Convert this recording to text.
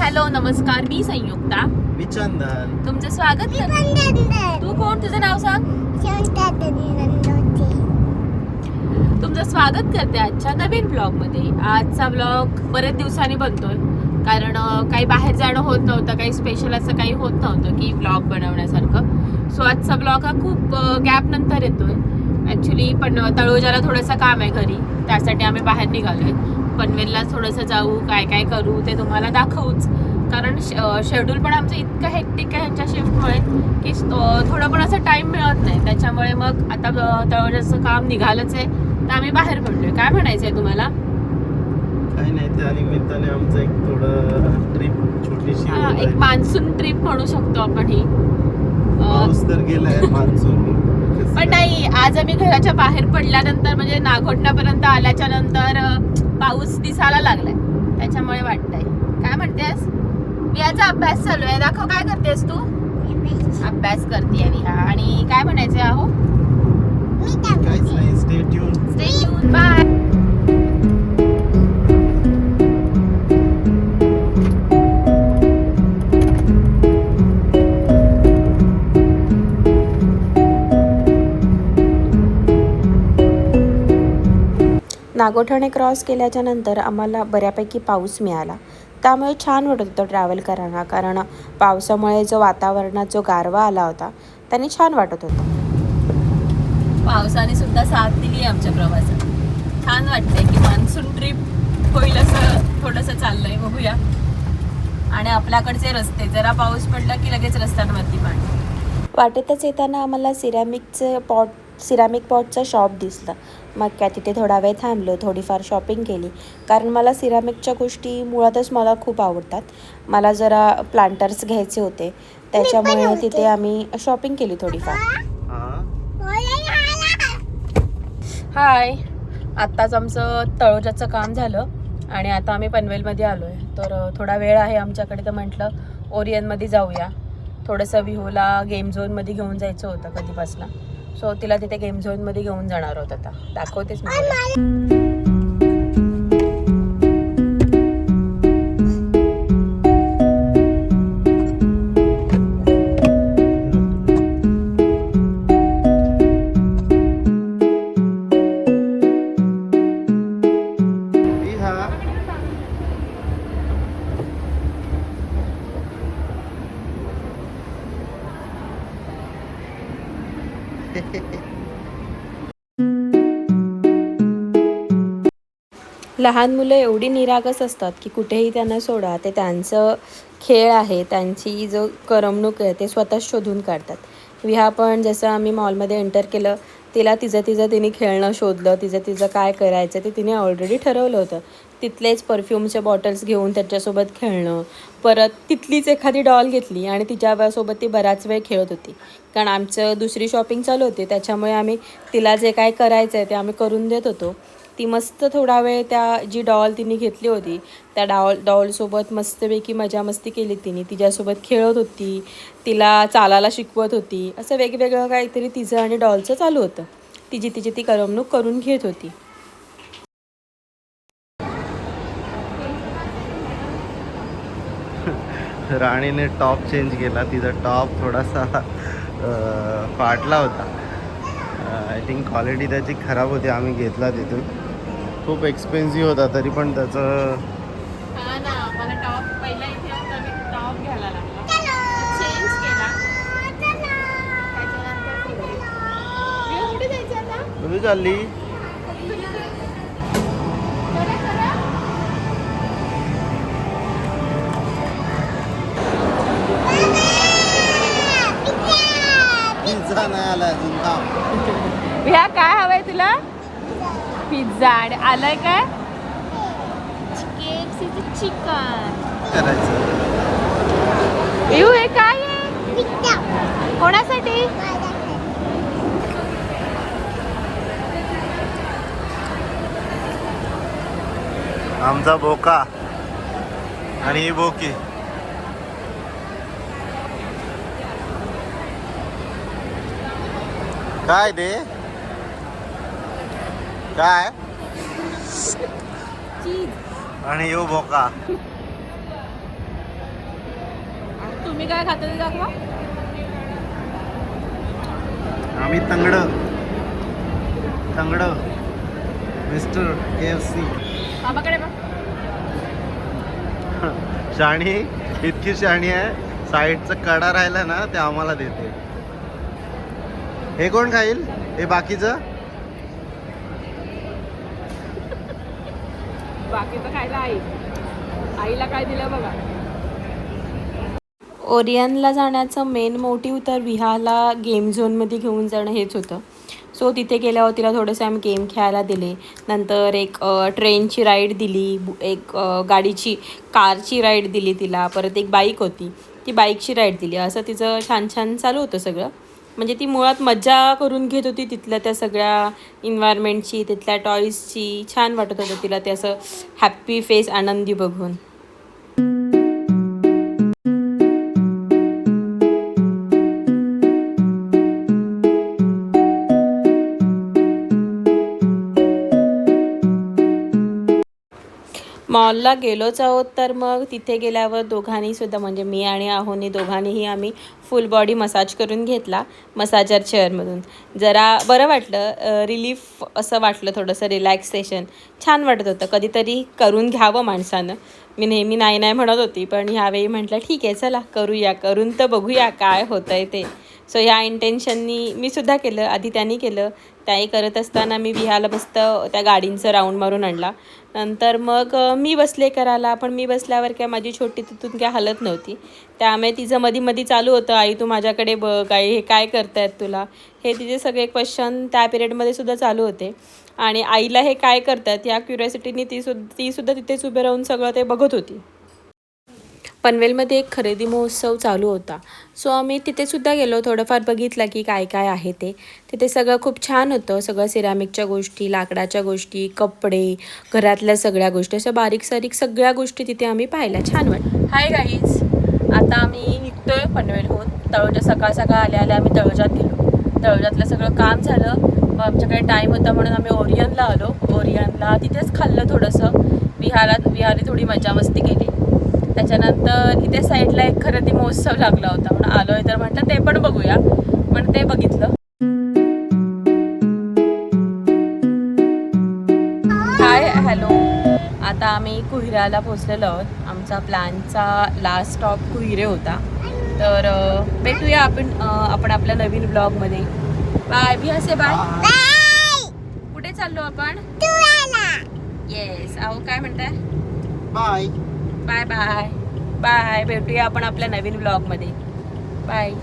Hello नमस्कार, मी संयुक्ता. मी चंदन. तुमचं स्वागत करते. तू कोण, तुझं नाव सांग. तुमचं स्वागत करते आजच्या नवीन ब्लॉग मध्ये. आजचा ब्लॉग बरेच दिवसांनी बनतोय कारण काही बाहेर जाणं होत नव्हतं, काही स्पेशल असं काही होत नव्हतं की ब्लॉग बनवण्यासारखं. सो आजचा ब्लॉग हा खूप गॅप नंतर येतोय ॲक्च्युली. पण तळोजाला थोडंसं काम आहे घरी, त्यासाठी आम्ही बाहेर निघालोय. पनवेलला थोडंसं जाऊ, काय काय करू ते तुम्हाला दाखवूच. कारण शेड्यूल पण आमचं इतकं हेक्टिक आहे ह्यांच्या शिफ्टमुळे की थोडं पण असं टाईम मिळत नाही. त्याच्यामुळे मग आता तळोजाचं काम निघालंच आहे तर आम्ही बाहेर पडलोय. काय म्हणायचं आहे तुम्हाला? काही नाही, त्या निमित्ताने आमचं एक थोडं ट्रिप छोटीशी एक मान्सून ट्रिप म्हणू शकतो आपण ही. पाऊस तर गेलाय मान्सून पण नाही, आज आम्ही घराच्या बाहेर पडल्यानंतर म्हणजे नागोठण्यापर्यंत आल्याच्या नंतर पाऊस दिसायला लागलाय, त्याच्यामुळे वाटतंय. काय म्हणतेस? विहाचा अभ्यास चालू आहे. दाखव, काय करतेस तू? अभ्यास करते विहा. आणि काय म्हणायचं आहो? काहीच नाही. Stay tuned. Bye. Nagothane cross केल्याच्या नंतर आम्हाला बऱ्यापैकी पाऊस मिळाला, त्यामुळे छान वाटत होतं ट्रॅव्हल करायला. कारण पावसामुळे जो वातावरणात जो गारवा आला होता त्याने छान वाटत होतं. पावसाने सुद्धा साथ दिली आमच्या प्रवासात. छान वाटतंय की मान्सून ट्रिप होईल असं थोडंसं चाललंय. बघूया. आणि आपल्याकडचे रस्ते, जरा पाऊस पडला की लगेच रस्त्यांवरती पाणी. वाटेतच येताना आम्हाला सिरामिक पॉटचं शॉप दिसलं. मग काय तिथे थोडा वेळ थांबलो, थोडीफार शॉपिंग केली. कारण मला सिरामिकच्या गोष्टी मुळातच मला खूप आवडतात. मला जरा प्लांटर्स घ्यायचे होते, त्याच्यामुळे तिथे आम्ही शॉपिंग केली थोडीफार. हाय, आत्ताच आमचं तळोजाचं काम झालं आणि आता आम्ही पनवेलमध्ये आलो आहे. तर थोडा वेळ आहे आमच्याकडे, तर म्हटलं ओरियनमध्ये जाऊया. थोडंसं विहूला गेम झोनमध्ये घेऊन जायचं होतं कधीपासून. सो तिला तिथे गेम झोनमध्ये घेऊन जाणार आहोत. आता दाखवतेच मी. लहान मुलं एवढी निरागस असतात की कुठेही त्यांना सोडा, ते त्यांचं खेळ आहे, त्यांची जो करमणूक आहे ते स्वतःच शोधून काढतात. विहा पण जसं आम्ही मॉलमध्ये एंटर केलं, तिला तिचं तिने खेळणं शोधलं. तिचं काय करायचं ते तिने ऑलरेडी ठरवलं होतं. तिथलेच परफ्यूमचे बॉटल्स घेऊन त्याच्यासोबत खेळणं. परत तिथलीच एखादी डॉल घेतली आणि तिच्यासोबत ती बराच वेळ खेळत होती. कारण आमचं दुसरी शॉपिंग चालू होती, त्याच्यामुळे आम्ही तिला जे काय करायचं आहे ते आम्ही करून देत होतो. ती मस्त थोडा वेळ त्या जी डॉल तिने घेतली होती त्या डॉलसोबत मस्तपैकी मजामस्ती केली तिने. तिच्यासोबत खेळत होती, तिला चालायला शिकवत होती. असं वेगवेगळं काहीतरी तिचं आणि डॉलचं चालू होतं. तिची ती करमणूक करून घेत होती. राणीने टॉप चेंज केला. तिचा टॉप थोडासा फाटला होता. आय थिंक क्वालिटी त्याची खराब होती. आम्ही घेतला तिथून, खूप एक्सपेन्सिव्ह होता. तरी पण त्याचं मला टॉप पहिला इथे होता, मी टॉप घ्यायला लागला, चेंज केला. कुठे जायचं आता? कुठे चालली? पिझ्झा नाही आला अजून. ह्या काय हवंय तुला? पिझ्झा. आणि आलंय काय? KFCचं चिकन करायचं. हे काय आहे? कोणासाठी? आमचा बोका आणि ही बोकी. काय दे काय आणि यो बोका तुम्ही काय खाता ते दाखवा. आम्ही तंगड मिस्टर KFC. बाबाकडे बघ. शाणी इतकी शाणी आहे, साईडचा कडा राहिला ना ते आम्हाला देते. हे कोण खाईल? हे बाकीचं बाकीचं खायला आईला काय दिलं बघा. ओरियनला जाण्याचं मेन मोटिव्ह तर विहाला गेम झोनमध्ये घेऊन जाणं हेच होतं. सो तिथे गेल्यावर तिला थोडंसं आम्ही गेम खेळायला दिले. नंतर एक ट्रेनची राईड दिली, एक कारची राईड दिली तिला, परत एक बाईक होती ती बाईकची राईड दिली. असं तिचं छान छान चालू होतं सगळं. म्हणजे ती मुळात मजा करून घेत होती तिथल्या त्या सगळ्या इन्व्हायरमेंटची, तिथल्या टॉईजची. छान वाटत होतं तिला ते असं हॅप्पी फेस, आनंदी बघून. मॉलला गेलोच आहोत तर मग तिथे गेल्यावर दोघांनीसुद्धा म्हणजे मी आणि आहोनी दोघांनीही आम्ही फुल बॉडी मसाज करून घेतला मसाजर चेअरमधून. जरा बरं वाटलं, रिलीफ असं वाटलं, थोडंसं रिलॅक्सेशन छान वाटत होतं. कधीतरी करून घ्यावं माणसानं. मी नेहमी नाही म्हणत होती, पण ह्यावेळी म्हटलं ठीक आहे चला करूया, करून तर बघूया काय होतं आहे ते. सो ह्या इंटेन्शननी मी सुद्धा केलं, आधी त्यांनी केलं. त्याही करत असताना मी विहाला मस्त त्या गाडींचं राऊंड मारून आणला. नंतर मग मी बसले करायला, पण मी बसल्यावर काय माझी छोटी तिथून काय हलत नव्हती. त्यामुळे तिचं मधी चालू होतं, आई तू माझ्याकडे बघ, आई हे काय करतायत तुला, हे तिचे सगळे क्वेश्चन त्या पिरियडमध्ये सुद्धा चालू होते. आणि आईला हे काय करतात या क्युरिओसिटीने ती सुद्धा तिथेच उभे राहून सगळं ते बघत होती. पनवेलमध्ये एक खरेदी महोत्सव चालू होता. सो आम्ही तिथेसुद्धा गेलो, थोडंफार बघितलं की काय काय आहे ते. तिथे सगळं खूप छान होतं. सगळं सिरामिकच्या गोष्टी, लाकडाच्या गोष्टी, कपडे, घरातल्या सगळ्या गोष्टी, अशा बारीक सारीक सगळ्या गोष्टी तिथे आम्ही पाहिल्या. छान वाटलं. हाय गाईज, आता आम्ही निघतोय पनवेलहून. सकाळ आल्या आम्ही तळोजात गेलो. तळोजातलं सगळं काम झालं. मग आमच्याकडे टाईम होता म्हणून आम्ही ओरियनला आलो. ओरियनला तिथेच खाल्लं थोडंसं. विहारने थोडी मजा मस्ती केली. त्याच्यानंतर इथे साईडला एक खरेदी महोत्सव लागला होता म्हणून आलो आहे, तर म्हटलं ते पण बघूया. पण ते बघितलं. हाय हॅलो, आता आम्ही कुहिराला पोचलेलो आहोत. आमचा प्लॅनचा लास्ट स्टॉप कुहिरे होता. तर भेटूया आपण आपल्या नवीन ब्लॉगमध्ये. बाय. भी हसे बाय. कुठे चाललो आपण? येस. अहो काय म्हणताय? Bye bye bye bye. भेटूया आपण आपल्या नवीन ब्लॉगमध्ये. बाय.